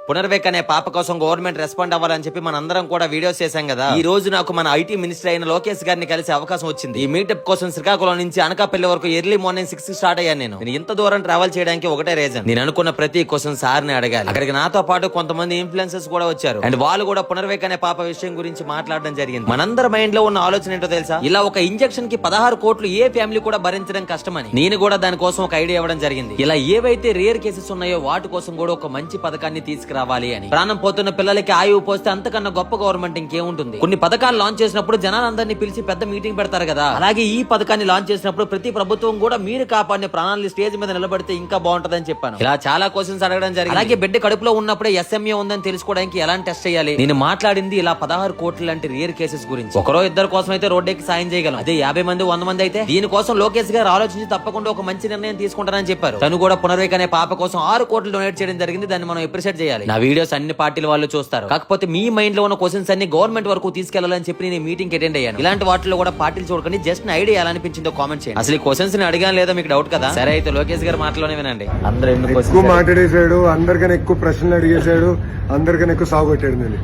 పునర్వేక్ అనే పాప కోసం గవర్నమెంట్ రెస్పాండ్ అవ్వాలని చెప్పి మనందరం కూడా వీడియోస్ చేశాం కదా. ఈ రోజు నాకు మన ఐటీ మినిస్టర్ అయిన లోకేష్ గారిని కలిసే అవకాశం వచ్చింది. ఈ మీటప్ కోసం శ్రీకాకుళం నుంచి అనకాపల్లి వరకు ఎర్లీ మార్నింగ్ 6 స్టార్ట్ అయ్యాను. నేను ఇంత దూరం ట్రావెల్ చేయడానికి ఒకటే రీజన్, నేను అనుకున్న ప్రతి క్వశ్చన్ సార్ ని అడగాలి. అక్కడికి నాతో పాటు కొంతమంది ఇన్ఫ్లుయెన్సర్స్ కూడా వచ్చారు. అండ్ వాళ్ళు కూడా పునర్వేక్ అనే పాప విషయం గురించి మాట్లాడడం జరిగింది. మనందరి మైండ్ లో ఉన్న ఆలోచన ఏంటో తెలుసా? ఇలా ఒక ఇంజెక్షన్ కి 16 కోట్లు ఏ ఫ్యామిలీ కూడా భరించడం కష్టమని. నేను కూడా దానికోసం ఒక ఐడియా ఇవ్వడం జరిగింది. ఇలా ఏవైతే రేర్ కేసెస్ ఉన్నాయో వాటి కోసం కూడా ఒక మంచి పథకాన్ని తీసుకురావాలి అని. ప్రాణం పోతున్న పిల్లలకి ఆయువు పోస్తే అంతకన్నా గొప్ప గవర్నమెంట్ ఇంకేముంటుంది. కొన్ని పథకాలు లాంచ్ చేసినప్పుడు జనాలందరినీ పిలిచి పెద్ద మీటింగ్ పెడతారు కదా, అలాగే ఈ పథకాన్ని లాంచ్ చేసినప్పుడు ప్రతి ప్రభుత్వం కూడా మీరు కాపాడిన ప్రాణాలను స్టేజ్ మీద నిలబడితే ఇంకా బాగుంటదని చెప్పాను. ఇలా చాలా క్వశ్చన్స్ అడగడం జరిగింది. అలాగే బిడ్డ కడుపులో ఉన్నప్పుడే ఎస్ఎంఏ ఉందని తెలుసుకోవడానికి ఎలాంటి టెస్ట్ చేయాలి. నేను మాట్లాడింది ఇలా 16 కోట్ల లాంటి రేర్ కేసెస్ గురించి. ఒకరో ఇద్దరు కోసం అయితే రోడ్డుకి సాయం చేయగలం, అదే 50 మంది 100 మంది అయితే దీనికోసం లోకేష్ గారు ఆలోచించి తప్పకుండా ఒక మంచి నిర్ణయం తీసుకుంటారని చెప్పారు. తను కూడా పునర్వేక్ అనే పాప కోసం 6 కోట్లు డొనేట్ చేయడం జరిగింది. దాన్ని మనం అప్రిషియేట్ చేయాలి. నా వీడియోస్ అన్ని పార్టీల వాళ్ళు చూస్తారు, కాకపోతే మీ మైండ్ లో ఉన్న క్వశ్చన్స్ అన్ని గవర్నమెంట్ వరకు తీసుకెళ్లాలని చెప్పి నేను మీటింగ్ అటెండ్ అయ్యాను. ఇలాంటి వాటిలో కూడా పార్టీలు చూడకండి, జస్ట్ ఐడియా ఎలా అనిపించిందో కామెంట్ చేయండి. అసలు ఈ క్వశ్చన్స్ ని అడిగాను లేదా మీకు డౌట్ కదా? సరే అయితే లోకేష్ గారు మాటలోనే వినండి. అందరూ ఎక్కువ మాట్లాడేశాడు, అందరికన్నా ఎక్కువ ప్రశ్నలు అడిగేశాడు, అందరికన్నా ఎక్కువ సాగు పెట్టాడు.